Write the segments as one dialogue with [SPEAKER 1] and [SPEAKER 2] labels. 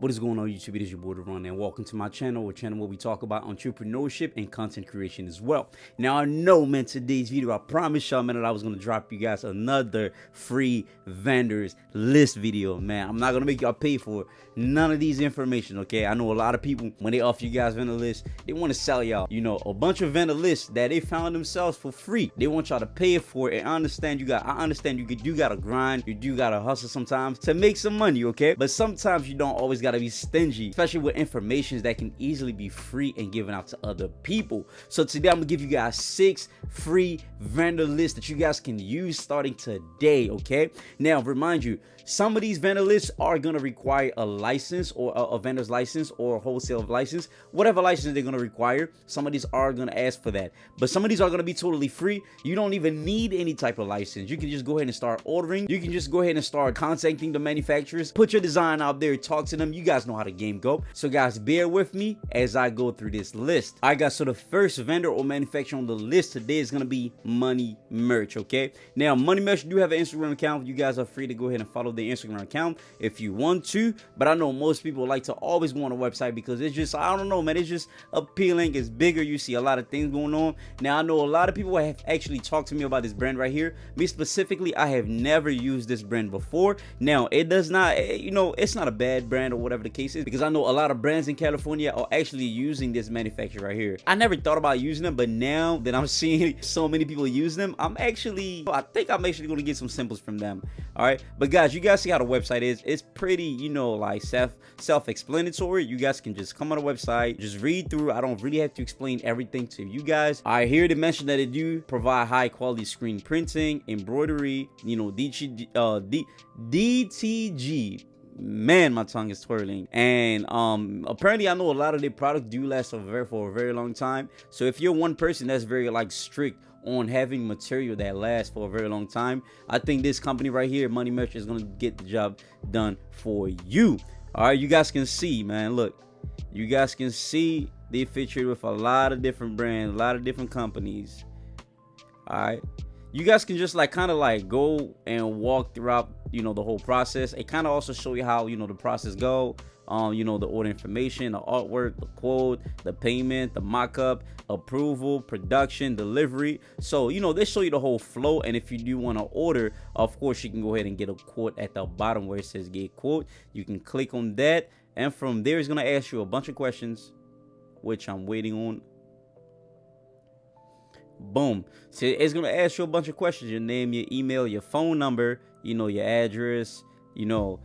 [SPEAKER 1] What is going on YouTube? It is your boy Run, and welcome to my channel, a channel where we talk about entrepreneurship and content creation as well. Now I know, man, today's video, I promised y'all, man, that I was going to drop you guys another free vendors list video, man. I'm not going to make y'all pay for none of these information, okay? I know a lot of people, when they offer you guys vendor lists, they want to sell y'all, you know, a bunch of vendor lists that they found themselves for free. They want y'all to pay for it, and I understand you got to grind, you do got to hustle sometimes to make some money, okay? But sometimes you don't always got to be stingy, especially with information that can easily be free and given out to other people. So today I'm gonna give you guys 6 free vendor lists that you guys can use starting today, okay? Now remind you, some of these vendor lists are gonna require a license, or a vendor's license, or a wholesale license, whatever license they're gonna require. Some of these are gonna ask for that, but some of these are gonna be totally free. You don't even need any type of license. You can just go ahead and start ordering. You can just go ahead and start contacting the manufacturers, put your design out there, talk to them. You guys know how the game go. So guys, bear with me as I go through this list. All right guys, so the first vendor or manufacturer on the list today is gonna be Money Merch, okay? Now Money Merch do have an Instagram account. You guys are free to go ahead and follow their Instagram account if you want to, but I know most people like to always go on a website because it's just, I don't know, man, it's just appealing. It's bigger. You see a lot of things going on. Now I know a lot of people have actually talked to me about this brand right here. Me specifically, I have never used this brand before. Now it does not, you know, it's not a bad brand or whatever the case is, because I know a lot of brands in California are actually using this manufacturer right here. I never thought about using them, but now that I'm seeing so many people use them, I think I'm actually going to get some samples from them. All right, but guys, you guys see how the website is. It's pretty, you know, like self-explanatory. You guys can just come on the website, just read through. I don't really have to explain everything to you guys. I hear they mention that they do provide high quality screen printing, embroidery, you know, DTG, man, my tongue is twirling. And apparently I know a lot of their products do last for a very long time. So if you're one person that's very like strict on having material that lasts for a very long time, I think this company right here, Money Merch, is gonna get the job done for you. All right, you guys can see, man, look, you guys can see they featured with a lot of different brands, a lot of different companies. All right, you guys can just like kind of like go and walk throughout, you know, the whole process. It kind of also show you how, you know, the process go. You know, the order information, the artwork, the quote, the payment, the mock-up, approval, production, delivery. So, you know, they show you the whole flow. And if you do want to order, of course, you can go ahead and get a quote at the bottom where it says get quote. You can click on that, and from there it's going to ask you a bunch of questions, which I'm waiting on. Boom. So it's going to ask you a bunch of questions: your name, your email, your phone number, you know, your address, you know.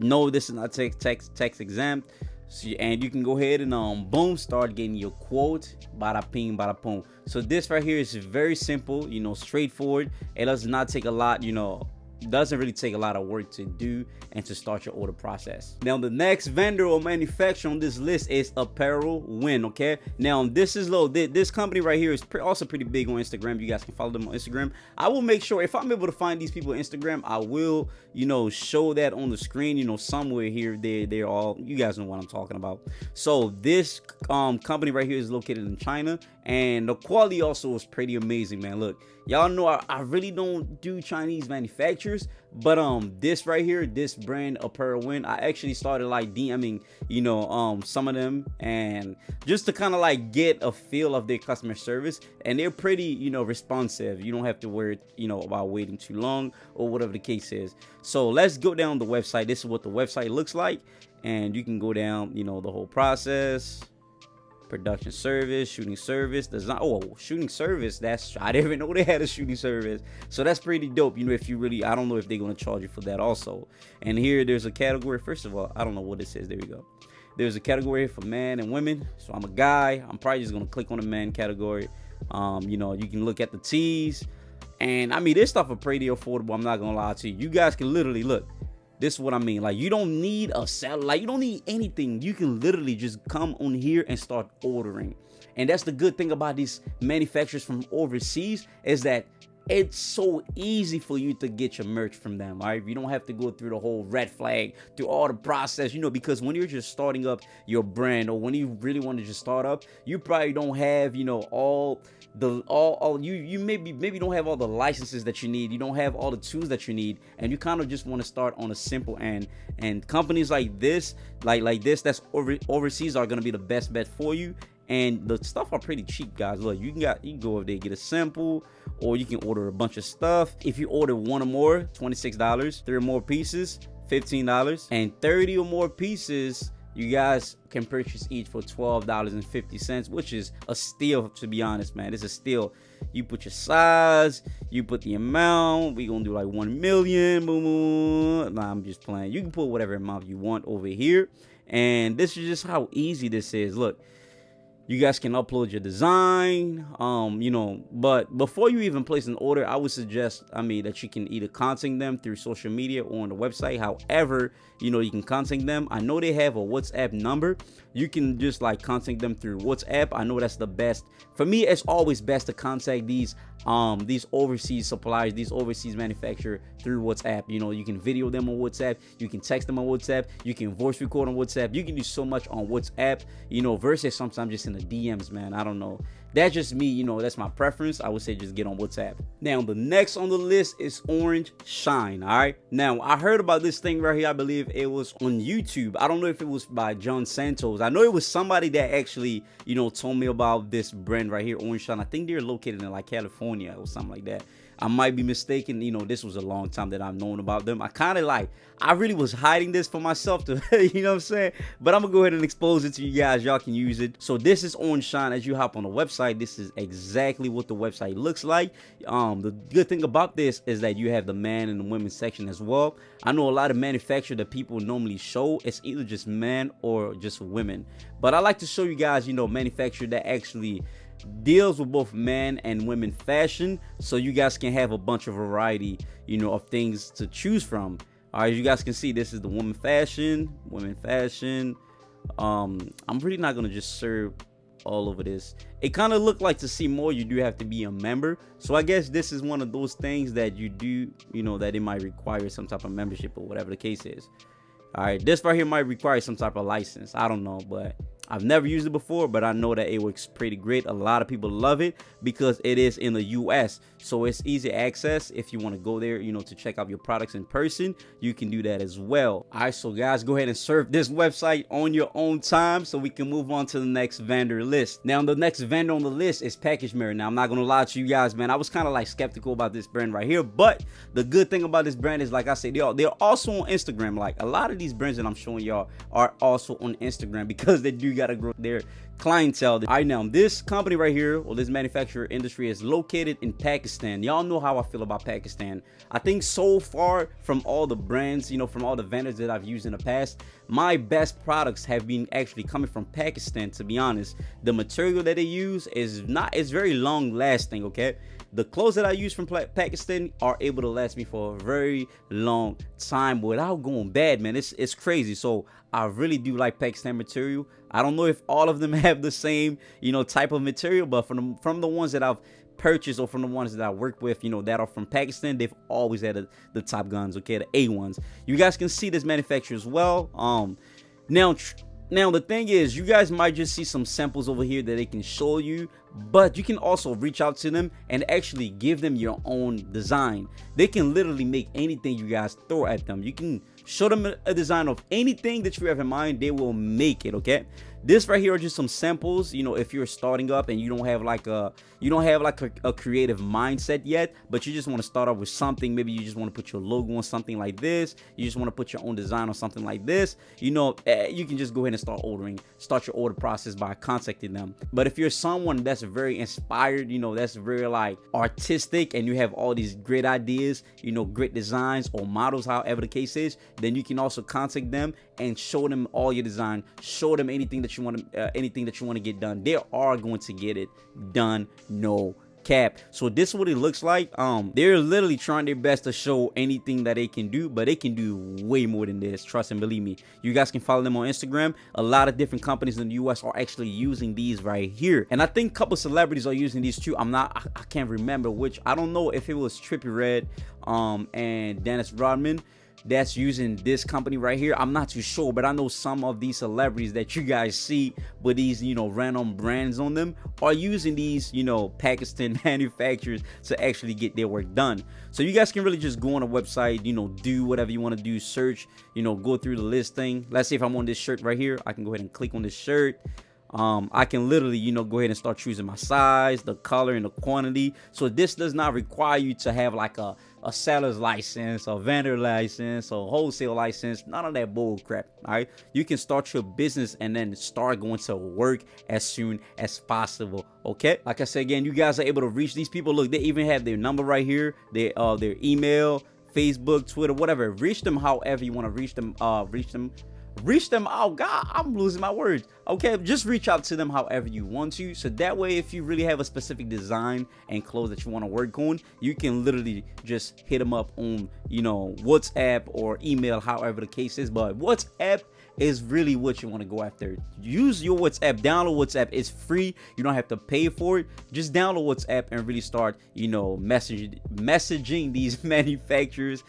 [SPEAKER 1] No, this is not tax exempt. So, and you can go ahead and boom, start getting your quote. Bada ping, bada boom. So this right here is very simple, you know, straightforward. It does not take a lot, you know, doesn't really take a lot of work to do and to start your order process. Now the next vendor or manufacturer on this list is ApparelWin, okay? Now this is this company right here is also pretty big on Instagram. You guys can follow them on Instagram. I will make sure, if I'm able to find these people on Instagram, I will, you know, show that on the screen, you know, somewhere here. They're all, you guys know what I'm talking about. So this company right here is located in China, and the quality also is pretty amazing, man. Look, y'all know I really don't do Chinese manufacturers, but this right here, this brand ApparelWin, I actually started like DMing, you know, some of them, and just to kind of like get a feel of their customer service, and they're pretty, you know, responsive. You don't have to worry, you know, about waiting too long or whatever the case is. So let's go down the website. This is what the website looks like, and you can go down, you know, the whole process. Production service, shooting service, design. Oh, shooting service. I didn't even know they had a shooting service. So that's pretty dope. You know, if you really, I don't know if they're going to charge you for that also. And here there's a category. First of all, I don't know what it says. There we go. There's a category for men and women. So I'm a guy. I'm probably just going to click on the men category. You know, you can look at the tees. And I mean, this stuff are pretty affordable. I'm not going to lie to you. You guys can literally look. This is what I mean. Like, you don't need a satellite. You don't need anything. You can literally just come on here and start ordering. And that's the good thing about these manufacturers from overseas, is that it's so easy for you to get your merch from them. All right, you don't have to go through the whole red flag, through all the process, because when you're just starting up your brand, or when you really want to just start up, you probably don't have all you maybe don't have all the licenses that you need. You don't have all the tools that you need, and you kind of just want to start on a simple end. And companies like this, like this, that's overseas, are gonna be the best bet for you. And the stuff are pretty cheap, guys. Look, you can go over there, get a sample, or you can order a bunch of stuff. If you order one or more, $26. 3 or more pieces, $15. And 30 or more pieces, you guys can purchase each for $12.50, which is a steal, to be honest, man. It's a steal. You put your size, you put the amount. We gonna do like 1 million. Boom, boom. Nah, I'm just playing. You can put whatever amount you want over here. And this is just how easy this is. Look, you guys can upload your design, but before you even place an order, I would suggest, that you can either contact them through social media or on the website. However, you can contact them. I know they have a WhatsApp number. You can just contact them through WhatsApp. I know that's the best. For me, it's always best to contact these overseas suppliers, these overseas manufacturers through WhatsApp. You can video them on WhatsApp, you can text them on WhatsApp, you can voice record on WhatsApp. You can do so much on WhatsApp, versus sometimes just in the DMs, man. I don't know. That's just me, that's my preference. I would say just get on WhatsApp. Now, the next on the list is Orange Shine. All right. Now, I heard about this thing right here. I believe it was on YouTube. I don't know if it was by John Santos. I know it was somebody that actually, told me about this brand right here, Orange Shine. I think they're located in California or something like that. I might be mistaken. This was a long time that I've known about them. I really was hiding this for myself to, what I'm saying? But I'm gonna go ahead and expose it to you guys. Y'all can use it. So this is Orange Shine. As you hop on the website, this is exactly what the website looks like. The good thing about this is that you have the man and the women section as well. I know a lot of manufacturers that people normally show, it's either just men or just women. But I like to show you guys, manufacturer that actually deals with both men and women fashion, so you guys can have a bunch of variety, of things to choose from. All right, you guys can see this is the women fashion. I'm really not gonna just serve all over this. It kind of looked like, to see more, you do have to be a member. So I guess this is one of those things that you do, that it might require some type of membership or whatever the case is. All right, this right here might require some type of license. I don't know, but I've never used it before, but I know that it works pretty great. A lot of people love it because it is in the US, so it's easy access. If you want to go there, to check out your products in person, you can do that as well. All right, so guys, go ahead and surf this website on your own time so we can move on to the next vendor list. Now, the next vendor on the list is Pakajmer. Now, I'm not gonna lie to you guys, man. I was kind of skeptical about this brand right here, but the good thing about this brand is, like I said, they're also on Instagram. A lot of these brands that I'm showing y'all are also on Instagram because they do gotta grow their clientele. All right, now this company right here, or this manufacturer industry, is located in Pakistan. Y'all know how I feel about Pakistan. I think so far, from all the brands, from all the vendors that I've used in the past, my best products have been actually coming from Pakistan. To be honest, the material that they use is very long lasting. Okay, the clothes that I use from Pakistan are able to last me for a very long time without going bad, man. It's crazy. So I really do like Pakistan material. I don't know if all of them have the same, type of material, but from the ones that I've purchased, or from the ones that I work with, that are from Pakistan, they've always had the top guns, okay, the A ones. You guys can see this manufacturer as well. Now the thing is, you guys might just see some samples over here that they can show you, but you can also reach out to them and actually give them your own design. They can literally make anything you guys throw at them. You can show them a design of anything that you have in mind, they will make it. Okay, this right here are just some samples. If you're starting up and you don't have a creative mindset yet, but you just want to start off with something, maybe you just want to put your logo on something like this, you just want to put your own design on something like this, you can just go ahead and start your order process by contacting them. But if you're someone that's very inspired, that's very artistic, and you have all these great ideas, great designs or models, however the case is, then you can also contact them and show them all your design, show them anything that you want to get done. They are going to get it done, no cap. So this is what it looks like. They're literally trying their best to show anything that they can do, but they can do way more than this. Trust and believe me. You guys can follow them on Instagram. A lot of different companies in the US are actually using these right here, and I think a couple celebrities are using these too. I can't remember which. I don't know if it was Trippie Redd and Dennis Rodman that's using this company right here. I'm not too sure, but I know some of these celebrities that you guys see with these, you know, random brands on them are using these, you know, Pakistan manufacturers to actually get their work done. So you guys can really just go on a website, you know, do whatever you want to do, search, you know, go through the listing. Let's say if I'm on this shirt right here, I can go ahead and click on this shirt. I can literally, you know, go ahead and start choosing my size, the color, and the quantity. So this does not require you to have like a seller's license, a vendor license, a wholesale license, none of that bull crap. All right, you can start your business and then start going to work as soon as possible. Okay, like I said again, you guys are able to reach these people. Look, they even have their number right here, their email, Facebook, Twitter, whatever. Reach them however you want to reach them. Reach them out. God, I'm losing my words. Okay, just reach out to them however you want to. So that way, if you really have a specific design and clothes that you want to work on, you can literally just hit them up on, you know, WhatsApp or email, however the case is. But WhatsApp is really what you want to go after. Use your WhatsApp. Download WhatsApp. It's free. You don't have to pay for it. Just download WhatsApp and really start, you know, messaging these manufacturers,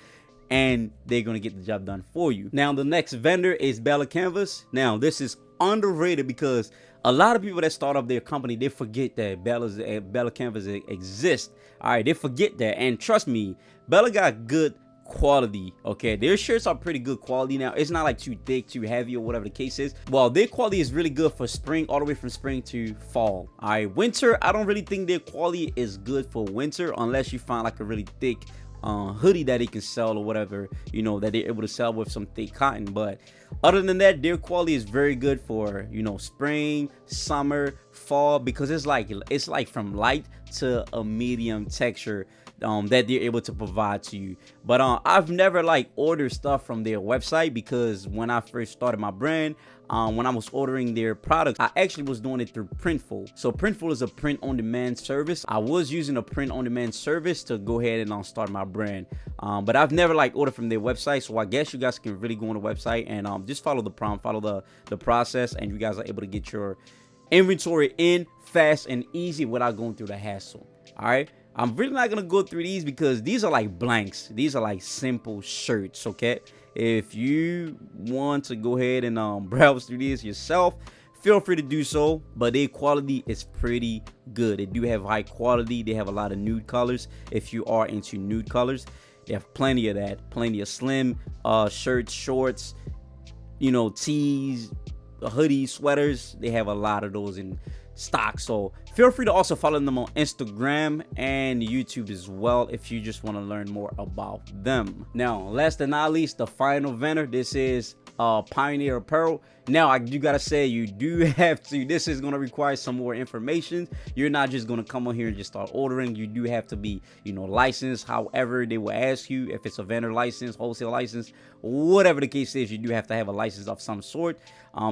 [SPEAKER 1] and they're going to get the job done for you. Now, the next vendor is Bella Canvas. Now, this is underrated because a lot of people that start up their company, they forget that Bella Canvas exists. All right, they forget that. And trust me, Bella got good quality. Okay, their shirts are pretty good quality. Now, it's not like too thick, too heavy, or whatever the case is. Well, their quality is really good for spring, all the way from spring to fall. All right, winter, I don't really think their quality is good for winter unless you find like a really thick hoodie that they can sell or whatever, you know, that they're able to sell with some thick cotton. But other than that, their quality is very good for, you know, spring, summer, fall, because it's like from light to a medium texture that they're able to provide to you. But I've never like ordered stuff from their website, because when I first started my brand, when I was ordering their products, I actually was doing it through Printful. So Printful is a print-on-demand service. I was using a print-on-demand service to go ahead and start my brand. But I've never like ordered from their website. So I guess you guys can really go on the website and just follow the prompt, follow the process, and you guys are able to get your inventory in fast and easy without going through the hassle. All right. I'm really not going to go through these because these are like blanks. These are like simple shirts, okay? If you want to go ahead and browse through these yourself, feel free to do so. But their quality is pretty good. They do have high quality. They have a lot of nude colors. If you are into nude colors, they have plenty of that. Plenty of slim shirts, shorts, you know, tees, hoodies, sweaters. They have a lot of those in stock. So feel free to also follow them on Instagram and YouTube as well if you just want to learn more about them. Now, last but not least, the final vendor, this is Pioneer Apparel. Now, I do gotta say, you do have to, this is gonna require some more information. You're not just gonna come on here and just start ordering. You do have to be, you know, licensed. However, they will ask you if it's a vendor license, wholesale license, whatever the case is. You do have to have a license of some sort.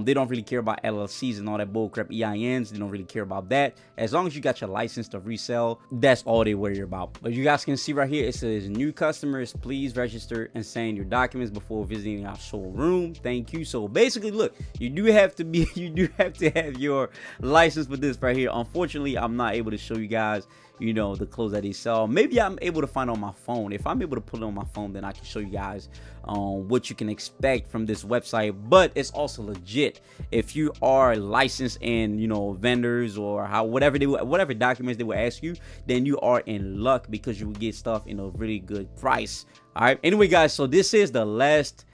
[SPEAKER 1] They don't really care about LLCs and all that bullcrap, EINs. They don't really care about that. As long as you got your license to resell, that's all they worry about. But you guys can see right here, it says new customers, please register and send your documents before visiting our showroom. Thank you. So basically, look, you do have to have your license for this right here. Unfortunately, I'm not able to show you guys, you know, the clothes that they sell. Maybe I'm able to find on my phone. If I'm able to put it on my phone, then I can show you guys what you can expect from this website. But it's also legit. If you are licensed and, you know, vendors or whatever documents they will ask you, then you are in luck because you will get stuff in a really good price. All right. Anyway, guys, so this is the last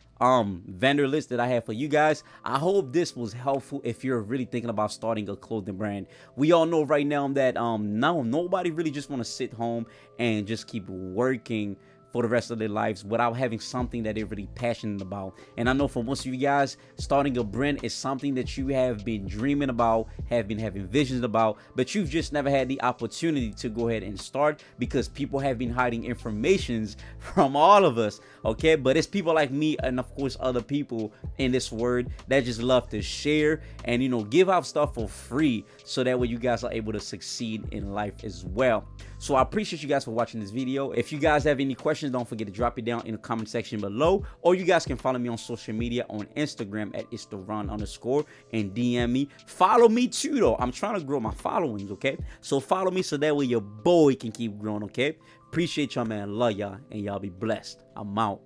[SPEAKER 1] vendor list that I have for you guys. I hope this was helpful if you're really thinking about starting a clothing brand. We all know right now that nobody really just want to sit home and just keep working for the rest of their lives without having something that they're really passionate about. And I know for most of you guys, starting a brand is something that you have been dreaming about, have been having visions about, but you've just never had the opportunity to go ahead and start because people have been hiding informations from all of us, okay? But it's people like me and of course other people in this world that just love to share and, you know, give out stuff for free so that way you guys are able to succeed in life as well. So I appreciate you guys for watching this video. If you guys have any questions, don't forget to drop it down in the comment section below, or you guys can follow me on social media on Instagram at @ItsTheRon_ and DM me. Follow me too though. I'm trying to grow my followings, okay? So follow me so that way your boy can keep growing, okay? Appreciate y'all, man. Love y'all, and y'all be blessed. I'm out.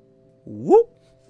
[SPEAKER 1] Whoop.